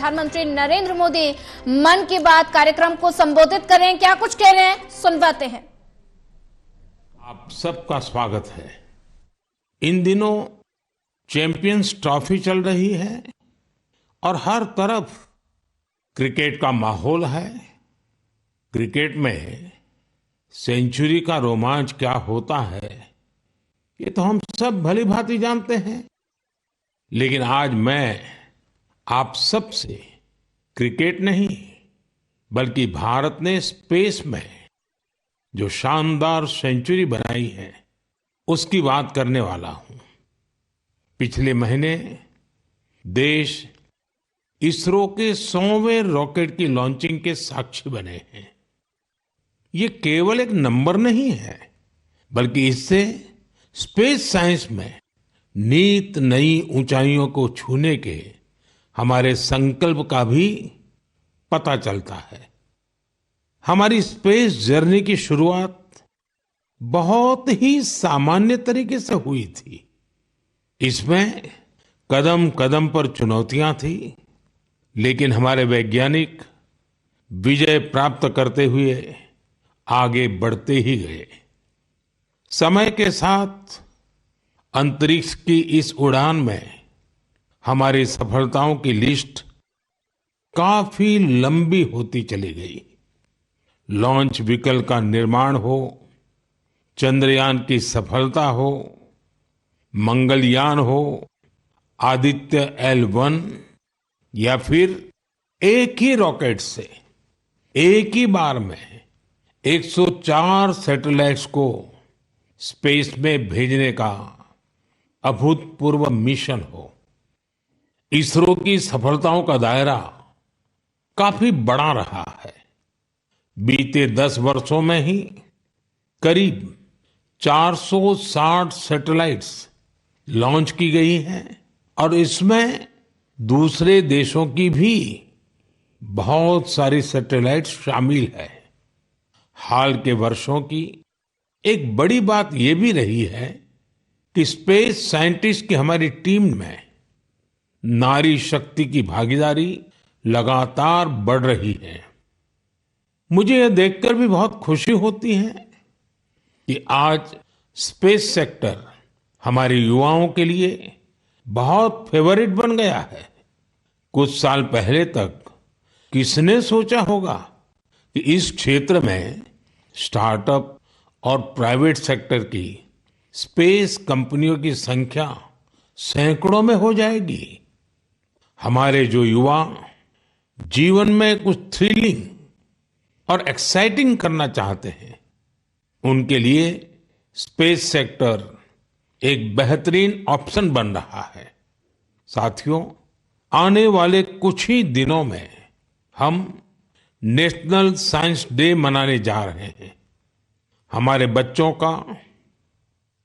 प्रधानमंत्री नरेंद्र मोदी मन की बात कार्यक्रम को संबोधित कर रहे हैं। क्या कुछ कह रहे हैं, सुनवाते हैं। आप सबका स्वागत है। इन दिनों चैंपियंस ट्रॉफी चल रही है और हर तरफ क्रिकेट का माहौल है। क्रिकेट में सेंचुरी का रोमांच क्या होता है ये तो हम सब भली भांति जानते हैं, लेकिन आज मैं आप सबसे क्रिकेट नहीं बल्कि भारत ने स्पेस में जो शानदार सेंचुरी बनाई है उसकी बात करने वाला हूं। पिछले महीने देश इसरो के 100वें रॉकेट की लॉन्चिंग के साक्षी बने हैं। ये केवल एक नंबर नहीं है बल्कि इससे स्पेस साइंस में नित नई ऊंचाइयों को छूने के हमारे संकल्प का भी पता चलता है। हमारी स्पेस जर्नी की शुरुआत बहुत ही सामान्य तरीके से हुई थी। इसमें कदम कदम पर चुनौतियां थी, लेकिन हमारे वैज्ञानिक विजय प्राप्त करते हुए आगे बढ़ते ही गए। समय के साथ अंतरिक्ष की इस उड़ान में हमारी सफलताओं की लिस्ट काफी लंबी होती चली गई। लॉन्च व्हीकल का निर्माण हो, चंद्रयान की सफलता हो, मंगलयान हो, आदित्य L1 या फिर एक ही रॉकेट से एक ही बार में 104 सैटेलाइट्स को स्पेस में भेजने का अभूतपूर्व मिशन हो। इसरो की सफलताओं का दायरा काफी बड़ा रहा है। बीते 10 वर्षों में ही करीब 460 सैटेलाइट्स लॉन्च की गई हैं और इसमें दूसरे देशों की भी बहुत सारी सैटेलाइट्स शामिल है। हाल के वर्षों की एक बड़ी बात यह भी रही है कि स्पेस साइंटिस्ट की हमारी टीम में नारी शक्ति की भागीदारी लगातार बढ़ रही है। मुझे यह देखकर भी बहुत खुशी होती है कि आज स्पेस सेक्टर हमारे युवाओं के लिए बहुत फेवरेट बन गया है। कुछ साल पहले तक किसने सोचा होगा कि इस क्षेत्र में स्टार्टअप और प्राइवेट सेक्टर की स्पेस कंपनियों की संख्या सैकड़ों में हो जाएगी। हमारे जो युवा जीवन में कुछ थ्रिलिंग और एक्साइटिंग करना चाहते हैं, उनके लिए स्पेस सेक्टर एक बेहतरीन ऑप्शन बन रहा है। साथियों, आने वाले कुछ ही दिनों में हम नेशनल साइंस डे मनाने जा रहे हैं। हमारे बच्चों का,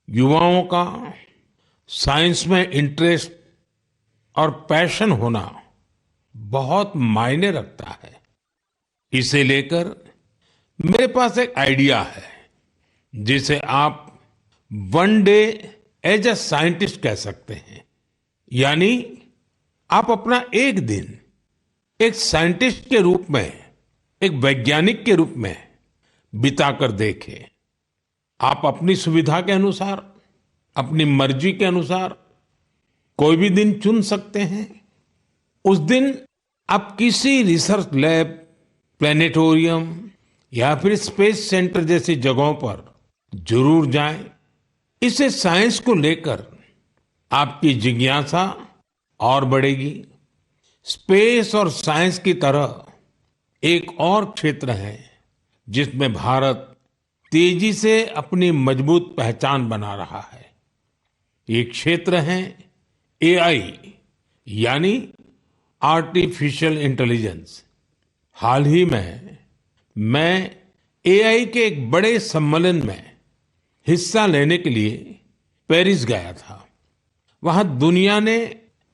युवाओं का साइंस में इंटरेस्ट और पैशन होना बहुत मायने रखता है। इसे लेकर मेरे पास एक आइडिया है जिसे आप one day as a scientist कह सकते हैं। यानी आप अपना एक दिन एक साइंटिस्ट के रूप में, एक वैज्ञानिक के रूप में बिताकर देखें। आप अपनी सुविधा के अनुसार, अपनी मर्जी के अनुसार कोई भी दिन चुन सकते हैं। उस दिन आप किसी रिसर्च लैब, प्लेनेटोरियम या फिर स्पेस सेंटर जैसी जगहों पर जरूर जाएं। इससे साइंस को लेकर आपकी जिज्ञासा और बढ़ेगी। स्पेस और साइंस की तरह एक और क्षेत्र है जिसमें भारत तेजी से अपनी मजबूत पहचान बना रहा है। ये क्षेत्र है AI यानी आर्टिफिशियल इंटेलिजेंस। हाल ही में मैं AI के एक बड़े सम्मेलन में हिस्सा लेने के लिए पेरिस गया था। वहां दुनिया ने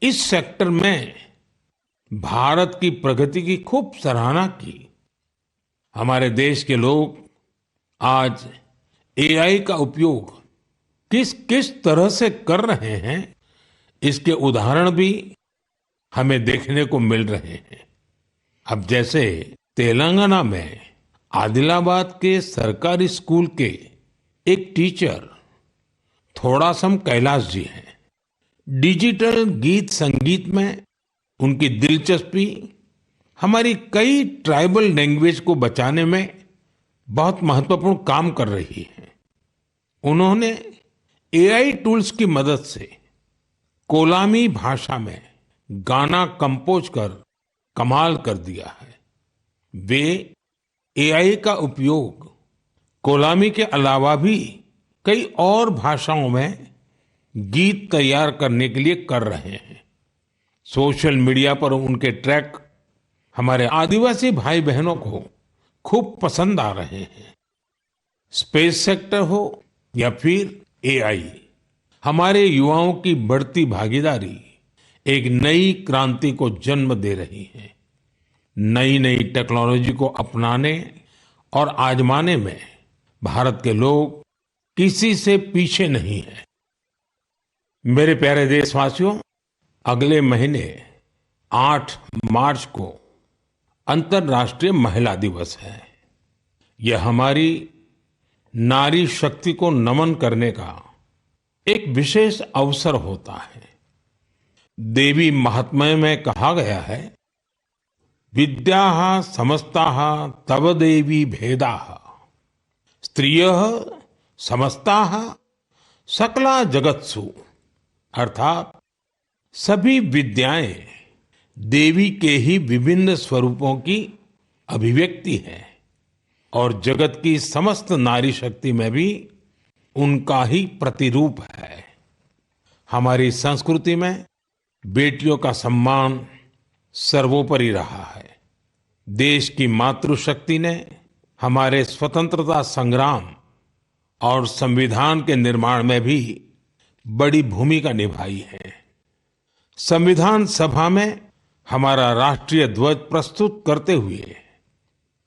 इस सेक्टर में भारत की प्रगति की खूब सराहना की। हमारे देश के लोग आज AI का उपयोग किस किस तरह से कर रहे हैं, इसके उदाहरण भी हमें देखने को मिल रहे हैं। अब जैसे तेलंगाना में आदिलाबाद के सरकारी स्कूल के एक टीचर थोड़ासम कैलाश जी हैं। डिजिटल गीत संगीत में उनकी दिलचस्पी हमारी कई ट्राइबल लैंग्वेज को बचाने में बहुत महत्वपूर्ण काम कर रही है। उन्होंने एआई टूल्स की मदद से कोलामी भाषा में गाना कंपोज कर कमाल कर दिया है। वे एआई का उपयोग कोलामी के अलावा भी कई और भाषाओं में गीत तैयार करने के लिए कर रहे हैं। सोशल मीडिया पर उनके ट्रैक हमारे आदिवासी भाई बहनों को खूब पसंद आ रहे हैं। स्पेस सेक्टर हो या फिर एआई, हमारे युवाओं की बढ़ती भागीदारी एक नई क्रांति को जन्म दे रही है। नई नई टेक्नोलॉजी को अपनाने और आजमाने में भारत के लोग किसी से पीछे नहीं हैं। मेरे प्यारे देशवासियों, अगले महीने 8 मार्च को अंतर्राष्ट्रीय महिला दिवस है। यह हमारी नारी शक्ति को नमन करने का एक विशेष अवसर होता है। देवी महात्म्य में कहा गया है, विद्याः समस्ताः तव देवी भेदाः स्त्रियः समस्ताः सकला जगत्सु। अर्थात सभी विद्याएं देवी के ही विभिन्न स्वरूपों की अभिव्यक्ति है और जगत की समस्त नारी शक्ति में भी उनका ही प्रतिरूप है। हमारी संस्कृति में बेटियों का सम्मान सर्वोपरि रहा है। देश की मातृशक्ति ने हमारे स्वतंत्रता संग्राम और संविधान के निर्माण में भी बड़ी भूमिका निभाई है। संविधान सभा में हमारा राष्ट्रीय ध्वज प्रस्तुत करते हुए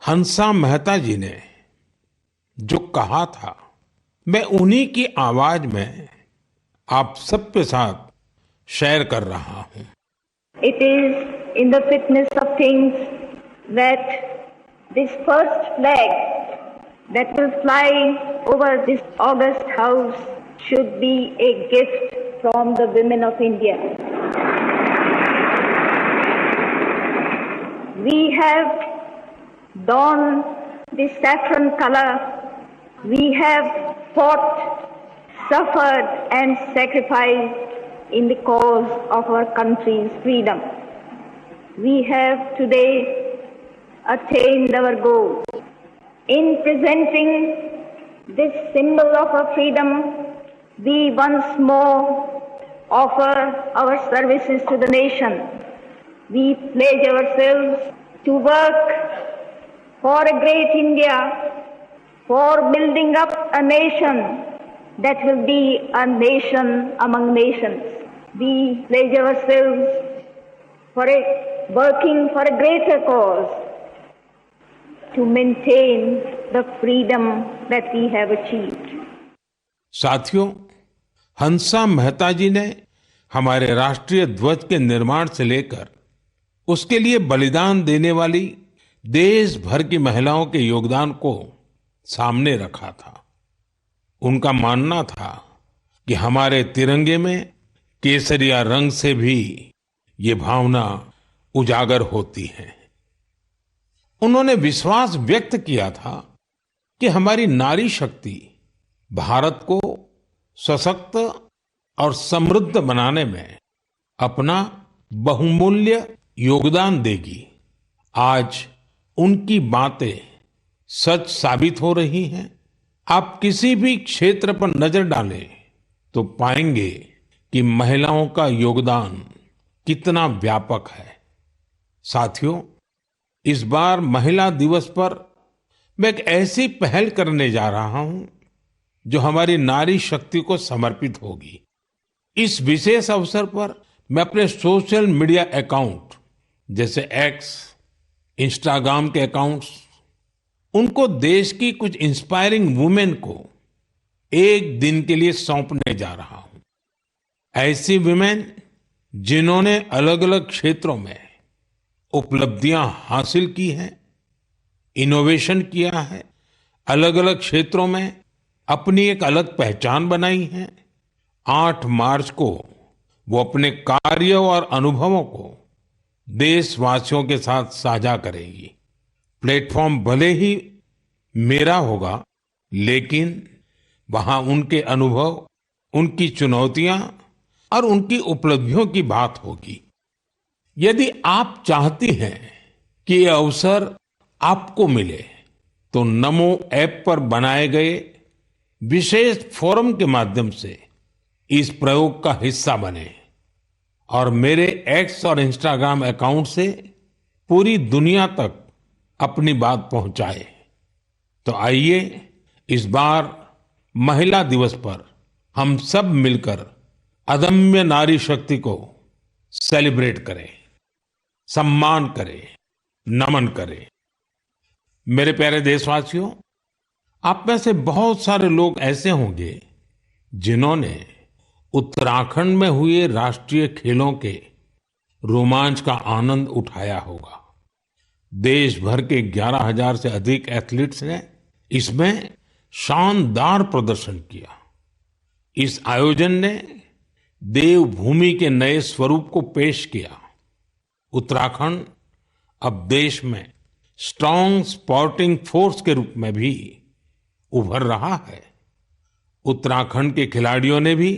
हंसा मेहता जी ने जो कहा था, मैं उन्हीं की आवाज में आप सबके साथ शेयर कर रहा हूं। It is in the fitness of things that this first flag that will fly over this august house should be a gift from the women of India. We have donned the saffron color. We have fought, suffered and sacrificed in the cause of our country's freedom. We have today attained our goal. In presenting this symbol of our freedom, we once more offer our services to the nation. We pledge ourselves to work for a great India, for building up a nation that will be a nation among nations. We pledge ourselves for working for a greater cause to maintain the freedom that we have achieved. साथियों, हंसा मेहता जी ने हमारे राष्ट्रीय ध्वज के निर्माण से लेकर उसके लिए बलिदान देने वाली देश भर की महिलाओं के योगदान को सामने रखा था। उनका मानना था कि हमारे तिरंगे में केसरिया रंग से भी ये भावना उजागर होती है। उन्होंने विश्वास व्यक्त किया था कि हमारी नारी शक्ति भारत को सशक्त और समृद्ध बनाने में अपना बहुमूल्य योगदान देगी। आज उनकी बातें सच साबित हो रही हैं। आप किसी भी क्षेत्र पर नजर डालें तो पाएंगे कि महिलाओं का योगदान कितना व्यापक है। साथियों, इस बार महिला दिवस पर मैं एक ऐसी पहल करने जा रहा हूं जो हमारी नारी शक्ति को समर्पित होगी। इस विशेष अवसर पर मैं अपने सोशल मीडिया अकाउंट जैसे एक्स, इंस्टाग्राम के अकाउंट्स, उनको देश की कुछ इंस्पायरिंग वुमेन को एक दिन के लिए सौंपने जा रहा हूं। ऐसी वुमेन जिन्होंने अलग अलग क्षेत्रों में उपलब्धियां हासिल की हैं, इनोवेशन किया है, अलग अलग क्षेत्रों में अपनी एक अलग पहचान बनाई है, 8 मार्च को वो अपने कार्य और अनुभवों को देशवासियों के साथ साझा करेंगी। प्लेटफॉर्म भले ही मेरा होगा, लेकिन वहां उनके अनुभव, उनकी चुनौतियां और उनकी उपलब्धियों की बात होगी। यदि आप चाहती हैं कि ये अवसर आपको मिले, तो नमो ऐप पर बनाए गए विशेष फोरम के माध्यम से इस प्रयोग का हिस्सा बने और मेरे एक्स और इंस्टाग्राम अकाउंट से पूरी दुनिया तक अपनी बात पहुंचाए। तो आइए इस बार महिला दिवस पर हम सब मिलकर अदम्य नारी शक्ति को सेलिब्रेट करें, सम्मान करें, नमन करें। मेरे प्यारे देशवासियों, आप में से बहुत सारे लोग ऐसे होंगे जिन्होंने उत्तराखंड में हुए राष्ट्रीय खेलों के रोमांच का आनंद उठाया होगा। देश भर के 11,000 से अधिक एथलीट्स ने इसमें शानदार प्रदर्शन किया। इस आयोजन ने देवभूमि के नए स्वरूप को पेश किया। उत्तराखंड अब देश में स्ट्रांग स्पोर्टिंग फोर्स के रूप में भी उभर रहा है। उत्तराखंड के खिलाड़ियों ने भी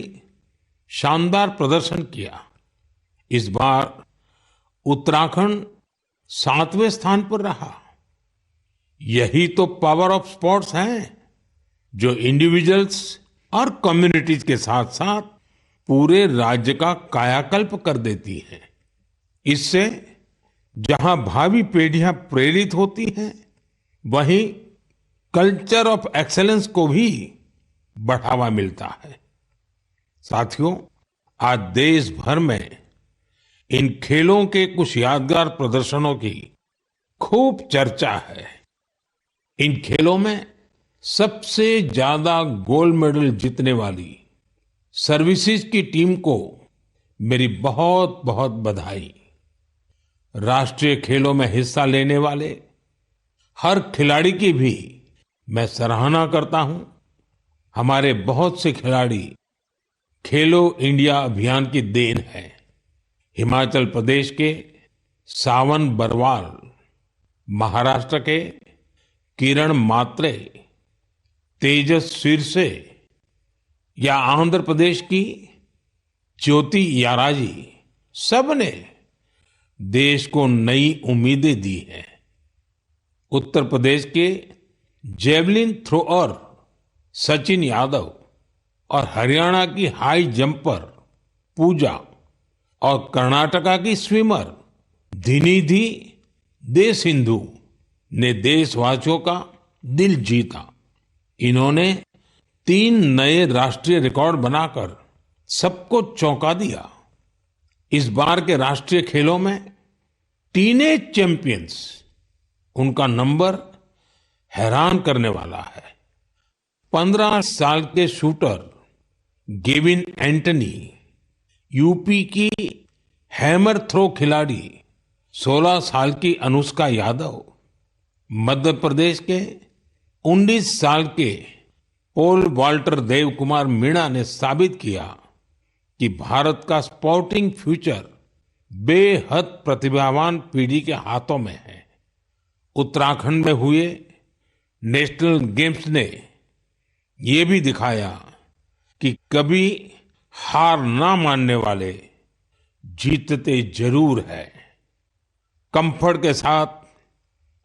शानदार प्रदर्शन किया। इस बार उत्तराखंड 7वें स्थान पर रहा। यही तो पावर ऑफ स्पोर्ट्स है, जो इंडिविजुअल्स और कम्युनिटीज के साथ साथ पूरे राज्य का कायाकल्प कर देती है। इससे जहां भावी पीढ़ियां प्रेरित होती हैं, वहीं कल्चर ऑफ एक्सेलेंस को भी बढ़ावा मिलता है। साथियों, आज देश भर में इन खेलों के कुछ यादगार प्रदर्शनों की खूब चर्चा है। इन खेलों में सबसे ज्यादा गोल्ड मेडल जीतने वाली सर्विसेज की टीम को मेरी बहुत बहुत बधाई। राष्ट्रीय खेलों में हिस्सा लेने वाले हर खिलाड़ी की भी मैं सराहना करता हूं। हमारे बहुत से खिलाड़ी खेलो इंडिया अभियान की देन है। हिमाचल प्रदेश के सावन बरवाल, महाराष्ट्र के किरण मात्रे, तेजस सिरसे या आंध्र प्रदेश की ज्योति याराजी, सबने देश को नई उम्मीदें दी हैं। उत्तर प्रदेश के जेवलिन थ्रोअर सचिन यादव और हरियाणा की हाई जंपर पूजा और कर्नाटका की स्विमर धिनिधि दे सिंधु ने देशवासियों का दिल जीता। इन्होंने 3 नए राष्ट्रीय रिकॉर्ड बनाकर सबको चौंका दिया। इस बार के राष्ट्रीय खेलों में टीनेज चैंपियंस, उनका नंबर हैरान करने वाला है। 15 साल के शूटर गेविन एंटनी, यूपी की हैमर थ्रो खिलाड़ी 16 साल की अनुष्का यादव, मध्य प्रदेश के 19 साल के पोल वाल्टर देव कुमार मीणा ने साबित किया कि भारत का स्पोर्टिंग फ्यूचर बेहद प्रतिभावान पीढ़ी के हाथों में है। उत्तराखंड में हुए नेशनल गेम्स ने ये भी दिखाया कि कभी हार ना मानने वाले जीतते जरूर है। कंफर्ट के साथ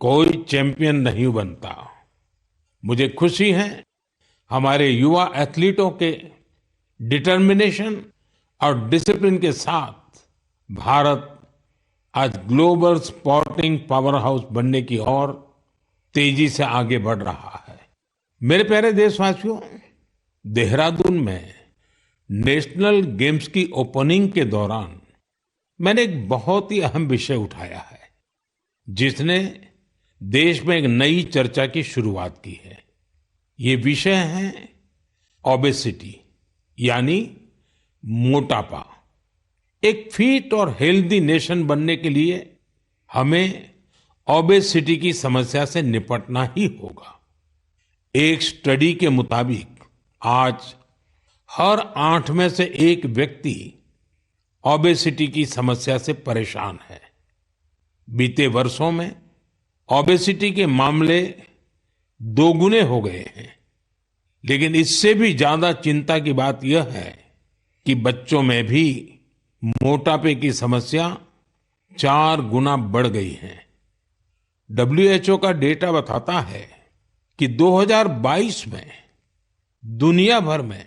कोई चैंपियन नहीं बनता। मुझे खुशी है हमारे युवा एथलीटों के डिटर्मिनेशन और डिसिप्लिन के साथ भारत आज ग्लोबल स्पोर्टिंग पावर हाउस बनने की ओर तेजी से आगे बढ़ रहा है। मेरे प्यारे देशवासियों, देहरादून में नेशनल गेम्स की ओपनिंग के दौरान मैंने एक बहुत ही अहम विषय उठाया है, जिसने देश में एक नई चर्चा की शुरुआत की है। ये विषय है ओबेसिटी, यानी मोटापा। एक फिट और हेल्दी नेशन बनने के लिए हमें ओबेसिटी की समस्या से निपटना ही होगा। एक स्टडी के मुताबिक आज हर 8 में से एक व्यक्ति ओबेसिटी की समस्या से परेशान है। बीते वर्षों में ओबेसिटी के मामले दोगुने हो गए हैं, लेकिन इससे भी ज्यादा चिंता की बात यह है कि बच्चों में भी मोटापे की समस्या 4 गुना बढ़ गई है। WHO का डेटा बताता है कि 2022 में दुनिया भर में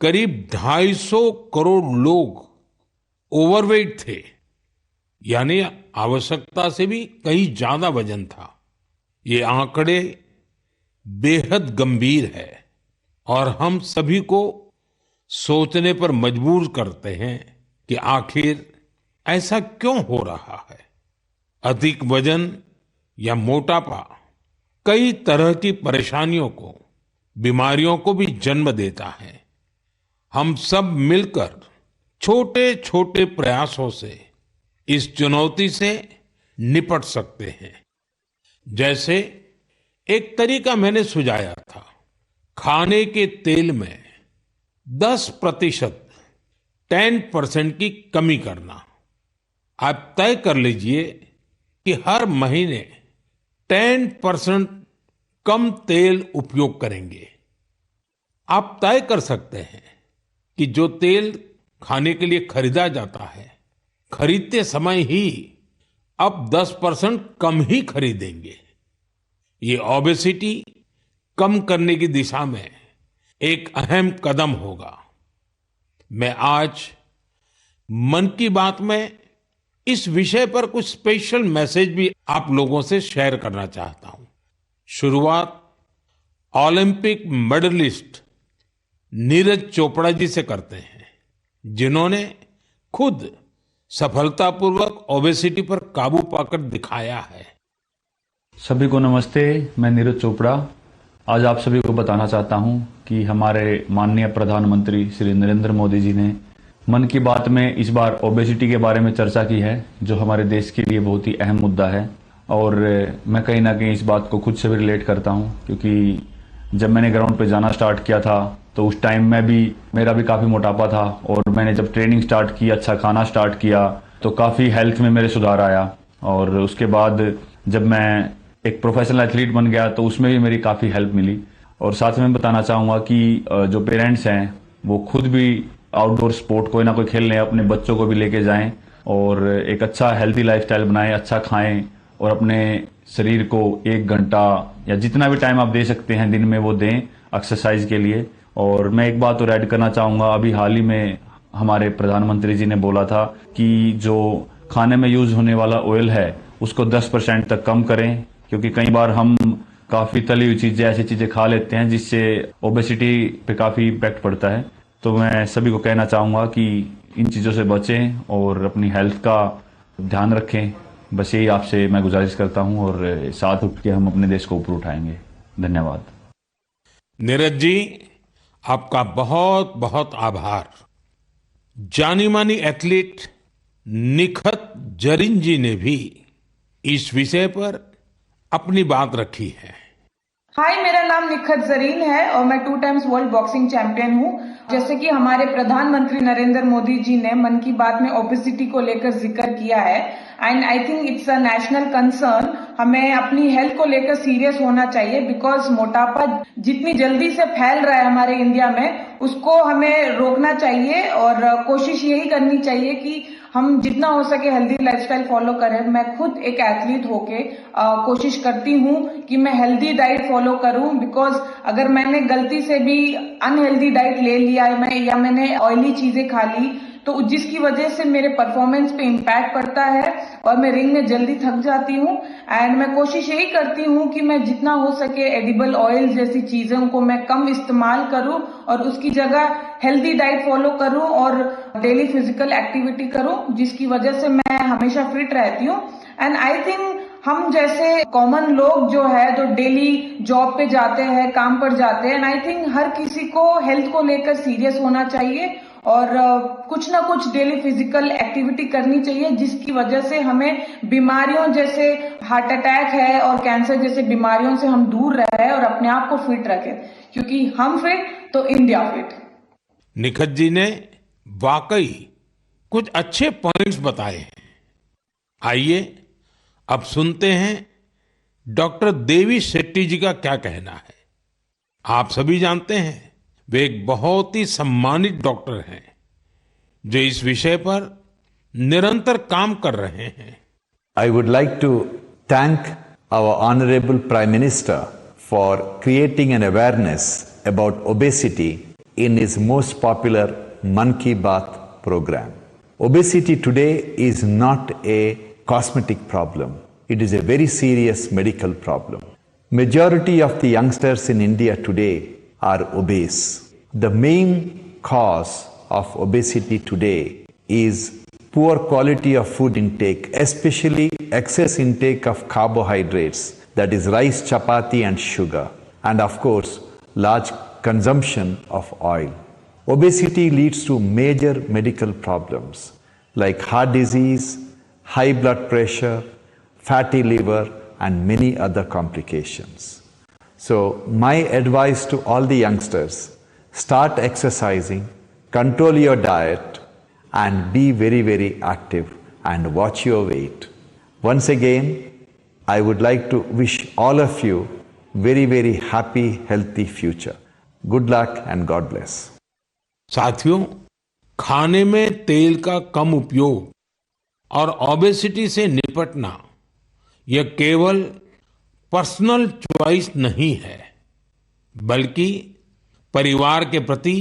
करीब 250 करोड़ लोग ओवरवेट थे, यानी आवश्यकता से भी कहीं ज्यादा वजन था। ये आंकड़े बेहद गंभीर है और हम सभी को सोचने पर मजबूर करते हैं कि आखिर ऐसा क्यों हो रहा है। अधिक वजन या मोटापा कई तरह की परेशानियों को, बीमारियों को भी जन्म देता है। हम सब मिलकर छोटे छोटे प्रयासों से इस चुनौती से निपट सकते हैं। जैसे एक तरीका मैंने सुझाया था, खाने के तेल में 10% 10% की कमी करना। आप तय कर लीजिए कि हर महीने 10% कम तेल उपयोग करेंगे। आप तय कर सकते हैं कि जो तेल खाने के लिए खरीदा जाता है, खरीदते समय ही अब 10% कम ही खरीदेंगे। ये ओबेसिटी कम करने की दिशा में एक अहम कदम होगा। मैं आज मन की बात में इस विषय पर कुछ स्पेशल मैसेज भी आप लोगों से शेयर करना चाहता हूं। शुरुआत ओलंपिक मेडलिस्ट नीरज चोपड़ा जी से करते हैं, जिन्होंने खुद सफलतापूर्वक ओबेसिटी पर काबू पाकर दिखाया है। सभी को नमस्ते, मैं नीरज चोपड़ा आज आप सभी को बताना चाहता हूं कि हमारे माननीय प्रधानमंत्री श्री नरेंद्र मोदी जी ने मन की बात में इस बार ओबेसिटी के बारे में चर्चा की है, जो हमारे देश के लिए बहुत ही अहम मुद्दा है। और मैं कहीं ना कहीं इस बात को खुद से भी रिलेट करता हूं, क्योंकि जब मैंने ग्राउंड पे जाना स्टार्ट किया था तो उस टाइम में भी मेरा भी काफ़ी मोटापा था, और मैंने जब ट्रेनिंग स्टार्ट की, अच्छा खाना स्टार्ट किया, तो काफ़ी हेल्थ में मेरे सुधार आया। और उसके बाद जब मैं एक प्रोफेशनल एथलीट बन गया तो उसमें भी मेरी काफ़ी हेल्प मिली। और साथ में बताना चाहूँगा कि जो पेरेंट्स हैं वो खुद भी आउटडोर स्पोर्ट कोई ना कोई खेलने अपने बच्चों को भी लेके जाएं और एक अच्छा हेल्दी लाइफस्टाइल बनाएं, अच्छा खाएं और अपने शरीर को 1 घंटा या जितना भी टाइम आप दे सकते हैं दिन में वो दें एक्सरसाइज के लिए। और मैं एक बात और ऐड करना चाहूँगा, अभी हाल ही में हमारे प्रधानमंत्री जी ने बोला था कि जो खाने में यूज होने वाला ऑयल है उसको 10% तक कम करें, क्योंकि कई बार हम काफ़ी तली हुई चीज़ें, ऐसी चीज़ें खा लेते हैं जिससे ओबेसिटी पे काफ़ी इम्पैक्ट पड़ता है। तो मैं सभी को कहना चाहूँगा कि इन चीज़ों से बचें और अपनी हेल्थ का ध्यान रखें। बस यही आपसे मैं गुजारिश करता हूँ और साथ उठ के हम अपने देश को ऊपर उठाएंगे। धन्यवाद। नीरज जी, आपका बहुत बहुत आभार। जानी मानी एथलीट निखत जरीन जी ने भी इस विषय पर अपनी बात रखी है। हाय, मेरा नाम निखत जरीन है और मैं 2 टाइम्स वर्ल्ड बॉक्सिंग चैंपियन हूँ। जैसे कि हमारे प्रधानमंत्री नरेंद्र मोदी जी ने मन की बात में ओबेसिटी को लेकर जिक्र किया है, and I think it's a national concern. हमें अपनी हेल्थ को लेकर सीरियस होना चाहिए, बिकॉज मोटापा जितनी जल्दी से फैल रहा है हमारे इंडिया में, उसको हमें रोकना चाहिए और कोशिश यही करनी चाहिए कि हम जितना हो सके हेल्दी लाइफस्टाइल फॉलो करें। मैं खुद एक एथलीट होके कोशिश करती हूँ कि मैं हेल्दी डाइट फॉलो करूँ, बिकॉज अगर मैंने गलती से भी अनहेल्दी डाइट ले लिया या मैंने ऑयली चीजें खा ली तो जिसकी वजह से मेरे परफॉर्मेंस पे इम्पैक्ट पड़ता है और मैं रिंग में जल्दी थक जाती हूँ। एंड मैं कोशिश यही करती हूँ कि मैं जितना हो सके एडिबल ऑयल जैसी चीजों को मैं कम इस्तेमाल करूँ और उसकी जगह हेल्दी डाइट फॉलो करूँ और डेली फिजिकल एक्टिविटी करूँ, जिसकी वजह से मैं हमेशा फिट रहती हूँ। एंड आई थिंक हम जैसे कॉमन लोग जो है जो डेली जॉब पे जाते हैं, काम पर जाते हैं, एंड आई थिंक हर किसी को हेल्थ को लेकर सीरियस होना चाहिए और कुछ ना कुछ डेली फिजिकल एक्टिविटी करनी चाहिए, जिसकी वजह से हमें बीमारियों जैसे हार्ट अटैक है और कैंसर जैसे बीमारियों से हम दूर रहे और अपने आप को फिट रखें, क्योंकि हम फिट तो इंडिया फिट। निखत जी ने वाकई कुछ अच्छे पॉइंट्स बताए हैं। आइए अब सुनते हैं डॉक्टर देवी शेट्टी जी का क्या कहना है। आप सभी जानते हैं वे एक बहुत ही सम्मानित डॉक्टर हैं जो इस विषय पर निरंतर काम कर रहे हैं। I would like to thank our Honorable Prime Minister for creating an awareness about obesity in his most popular Man Ki Baat program. Obesity today is not a cosmetic problem. It is a very serious medical problem. Majority of the youngsters in India today are obese. The main cause of obesity today is poor quality of food intake, especially excess intake of carbohydrates, that is rice, chapati and sugar, and of course large consumption of oil. Obesity leads to major medical problems like heart disease, high blood pressure, fatty liver and many other complications. So my advice to all the youngsters, start exercising, control your diet and be very, very active and watch your weight. Once again, I would like to wish all of you very, very happy, healthy future. Good luck and God bless. साथियों, खाने में तेल का कम उपयोग और obesity से निपटना यह केवल पर्सनल चॉइस नहीं है, बल्कि परिवार के प्रति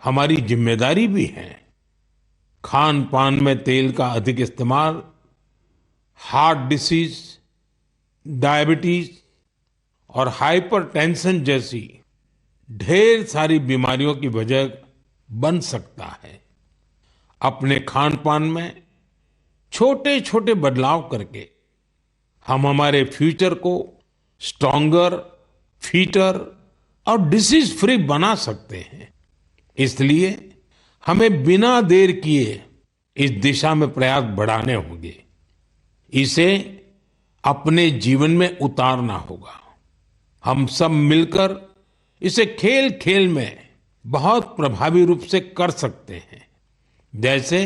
हमारी जिम्मेदारी भी है। खान पान में तेल का अधिक इस्तेमाल हार्ट डिसीज, डायबिटीज और हाइपरटेंशन जैसी ढेर सारी बीमारियों की वजह बन सकता है। अपने खान पान में छोटे छोटे बदलाव करके हम हमारे फ्यूचर को स्ट्रॉन्गर, फिटर और डिसीज फ्री बना सकते हैं। इसलिए हमें बिना देर किए इस दिशा में प्रयास बढ़ाने होंगे। इसे अपने जीवन में उतारना होगा। हम सब मिलकर इसे खेल खेल में बहुत प्रभावी रूप से कर सकते हैं। जैसे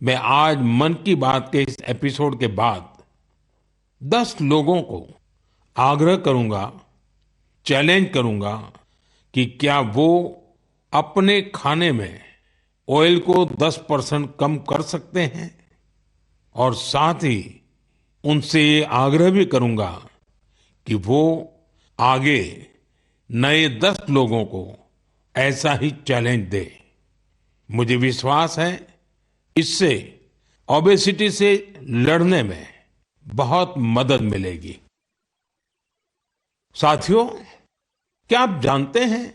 मैं आज मन की बात के इस एपिसोड के बाद 10 लोगों को आग्रह करूंगा, चैलेंज करूंगा कि क्या वो अपने खाने में ऑयल को 10% कम कर सकते हैं, और साथ ही उनसे ये आग्रह भी करूंगा कि वो आगे नए 10 लोगों को ऐसा ही चैलेंज दे। मुझे विश्वास है इससे ओबेसिटी से लड़ने में बहुत मदद मिलेगी। साथियों, क्या आप जानते हैं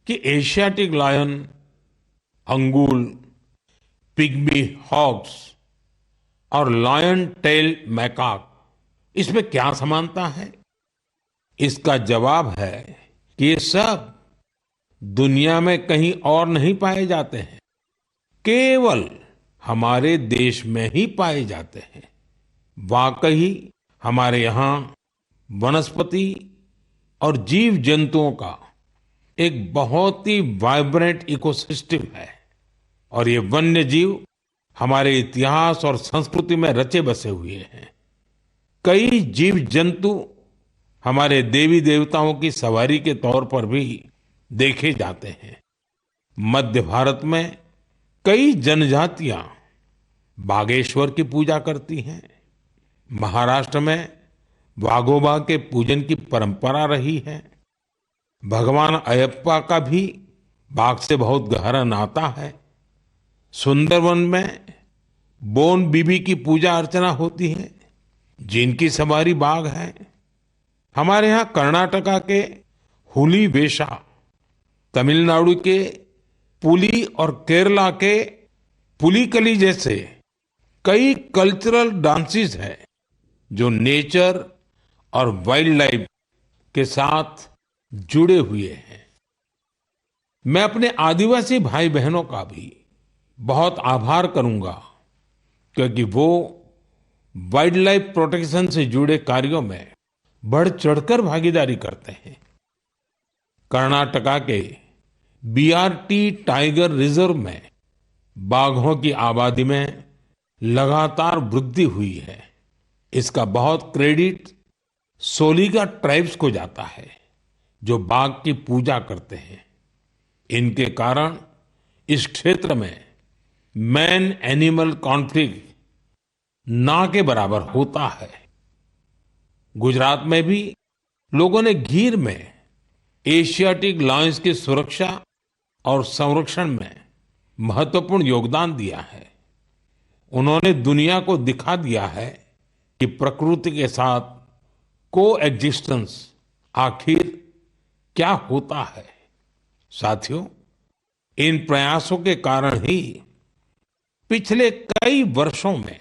कि Asiatic lion, Angul, pygmy hogs और लायन टेल मैकाक, इसमें क्या समानता है? इसका जवाब है कि ये सब दुनिया में कहीं और नहीं पाए जाते हैं, केवल हमारे देश में ही पाए जाते हैं। वाकई हमारे यहाँ वनस्पति और जीव जंतुओं का एक बहुत ही वाइब्रेंट इकोसिस्टम है, और ये वन्य जीव हमारे इतिहास और संस्कृति में रचे बसे हुए हैं। कई जीव जंतु हमारे देवी देवताओं की सवारी के तौर पर भी देखे जाते हैं। मध्य भारत में कई जनजातियां बागेश्वर की पूजा करती हैं। महाराष्ट्र में वाघोबा के पूजन की परंपरा रही है। भगवान अयप्पा का भी बाघ से बहुत गहरा नाता है। सुंदरवन में बोन बीबी की पूजा अर्चना होती है, जिनकी सवारी बाघ है। हमारे यहाँ कर्नाटका के हुली वेशा, तमिलनाडु के पुली और केरला के पुलिकली जैसे कई कल्चरल डांसेस हैं जो नेचर और वाइल्ड लाइफ के साथ जुड़े हुए हैं। मैं अपने आदिवासी भाई बहनों का भी बहुत आभार करूंगा, क्योंकि वो वाइल्ड लाइफ प्रोटेक्शन से जुड़े कार्यों में बढ़ चढ़कर भागीदारी करते हैं। कर्नाटका के बीआरटी टाइगर रिजर्व में बाघों की आबादी में लगातार वृद्धि हुई है। इसका बहुत क्रेडिट सोलिगा ट्राइब्स को जाता है, जो बाघ की पूजा करते हैं। इनके कारण इस क्षेत्र में मैन एनिमल कॉन्फ्लिक्ट ना के बराबर होता है। गुजरात में भी लोगों ने गीर में एशियाटिक लायंस की सुरक्षा और संरक्षण में महत्वपूर्ण योगदान दिया है। उन्होंने दुनिया को दिखा दिया है कि प्रकृति के साथ कोएग्जिस्टेंस आखिर क्या होता है। साथियों, इन प्रयासों के कारण ही पिछले कई वर्षों में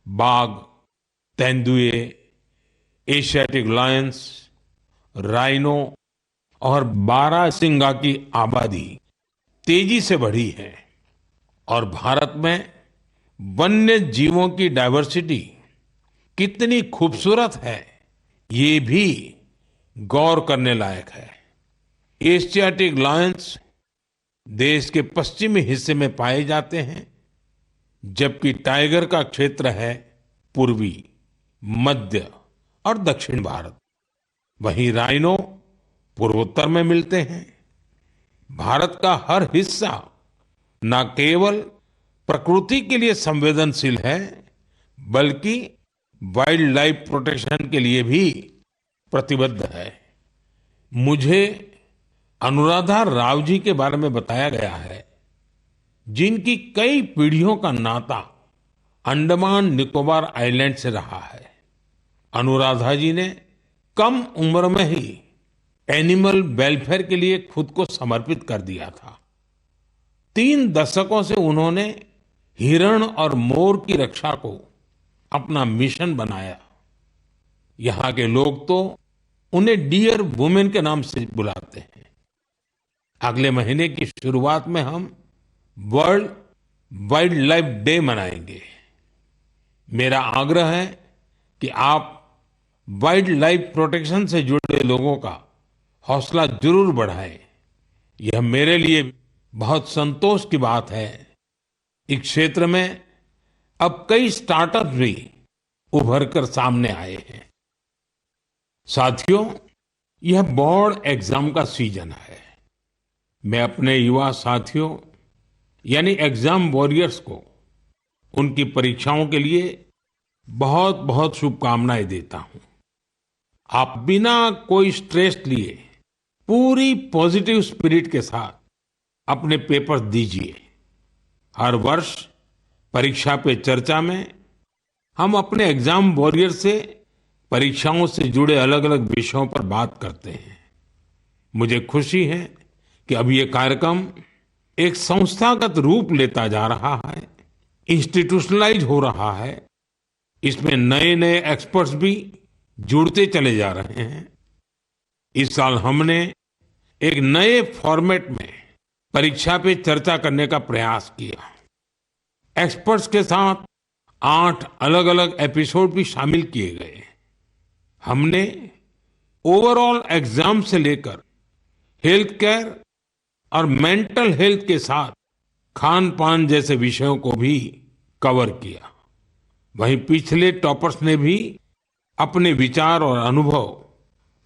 बाघ, तेंदुए, एशियाटिक लायंस, राइनो और बारहसिंगा की आबादी तेजी से बढ़ी है और भारत में वन्य जीवों की डाइवर्सिटी कितनी खूबसूरत है, ये भी गौर करने लायक है। एशियाटिक लायंस देश के पश्चिमी हिस्से में पाए जाते हैं, जबकि टाइगर का क्षेत्र है पूर्वी, मध्य और दक्षिण भारत। वहीं राइनो पूर्वोत्तर में मिलते हैं। भारत का हर हिस्सा न केवल प्रकृति के लिए संवेदनशील है, बल्कि वाइल्ड लाइफ प्रोटेक्शन के लिए भी प्रतिबद्ध है। मुझे अनुराधा राव जी के बारे में बताया गया है, जिनकी कई पीढ़ियों का नाता अंडमान निकोबार आइलैंड से रहा है। अनुराधा जी ने कम उम्र में ही एनिमल वेलफेयर के लिए खुद को समर्पित कर दिया था। 3 दशकों से उन्होंने हिरण और मोर की रक्षा को अपना मिशन बनाया। यहाँ के लोग तो उन्हें डियर वुमेन के नाम से बुलाते हैं। अगले महीने की शुरुआत में हम वर्ल्ड वाइल्ड लाइफ डे मनाएंगे। मेरा आग्रह है कि आप वाइल्ड लाइफ प्रोटेक्शन से जुड़े लोगों का हौसला जरूर बढ़ाएं। यह मेरे लिए बहुत संतोष की बात है। इस क्षेत्र में अब कई स्टार्टअप भी उभर कर सामने आए हैं। साथियों, यह बोर्ड एग्जाम का सीजन है। मैं अपने युवा साथियों यानी एग्जाम वॉरियर्स को उनकी परीक्षाओं के लिए बहुत बहुत शुभकामनाएं देता हूं। आप बिना कोई स्ट्रेस लिए पूरी पॉजिटिव स्पिरिट के साथ अपने पेपर दीजिए। हर वर्ष परीक्षा पे चर्चा में हम अपने एग्जाम वॉरियर से परीक्षाओं से जुड़े अलग अलग विषयों पर बात करते हैं। मुझे खुशी है कि अब ये कार्यक्रम एक संस्थागत रूप लेता जा रहा है, इंस्टीट्यूशनलाइज हो रहा है। इसमें नए नए एक्सपर्ट्स भी जुड़ते चले जा रहे हैं। इस साल हमने एक नए फॉर्मेट में परीक्षा पे चर्चा करने का प्रयास किया। एक्सपर्ट्स के साथ 8 अलग अलग एपिसोड भी शामिल किए गए। हमने ओवरऑल एग्जाम से लेकर हेल्थ केयर और मेंटल हेल्थ के साथ खान पान जैसे विषयों को भी कवर किया। वहीं पिछले टॉपर्स ने भी अपने विचार और अनुभव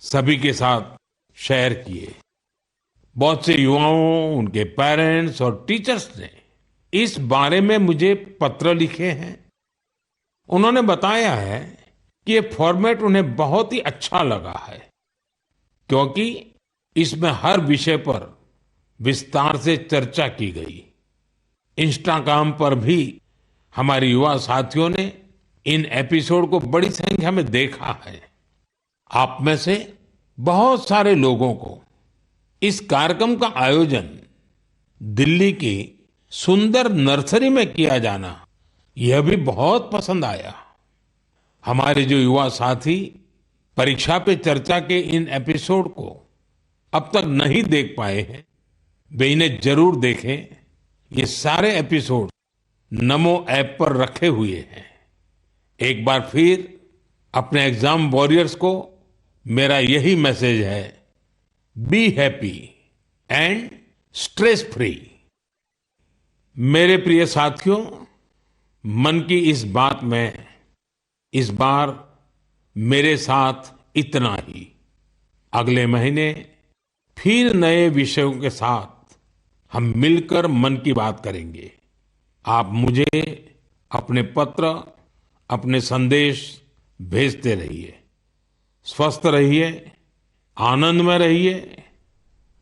सभी के साथ शेयर किए। बहुत से युवाओं, उनके पेरेंट्स और टीचर्स ने इस बारे में मुझे पत्र लिखे हैं। उन्होंने बताया है कि ये फॉर्मेट उन्हें बहुत ही अच्छा लगा है, क्योंकि इसमें हर विषय पर विस्तार से चर्चा की गई। इंस्टाग्राम पर भी हमारे युवा साथियों ने इन एपिसोड को बड़ी संख्या में देखा है। आप में से बहुत सारे लोगों को इस कार्यक्रम का आयोजन दिल्ली की सुंदर नर्सरी में किया जाना यह भी बहुत पसंद आया। हमारे जो युवा साथी परीक्षा पे चर्चा के इन एपिसोड को अब तक नहीं देख पाए हैं, वे इन्हें जरूर देखें। ये सारे एपिसोड नमो ऐप पर रखे हुए हैं। एक बार फिर अपने एग्जाम वॉरियर्स को मेरा यही मैसेज है, be happy and stress free. मेरे प्रिय साथियों, मन की इस बात में इस बार मेरे साथ इतना ही। अगले महीने फिर नए विषयों के साथ हम मिलकर मन की बात करेंगे। आप मुझे अपने पत्र, अपने संदेश भेजते रहिए। स्वस्थ रहिए, आनंद में रहिए।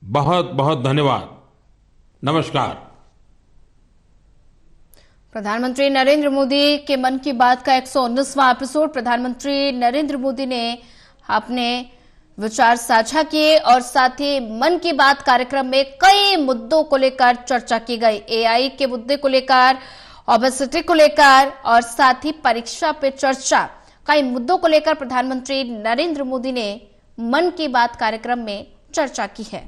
बहुत बहुत धन्यवाद। नमस्कार। प्रधानमंत्री नरेंद्र मोदी के मन की बात का 119वां एपिसोड। प्रधानमंत्री नरेंद्र मोदी ने अपने विचार साझा किए और साथ ही मन की बात कार्यक्रम में कई मुद्दों को लेकर चर्चा की गई। एआई के मुद्दे को लेकर, ओबेसिटी को लेकर और साथ ही परीक्षा पे चर्चा, कई मुद्दों को लेकर प्रधानमंत्री नरेंद्र मोदी ने मन की बात कार्यक्रम में चर्चा की है।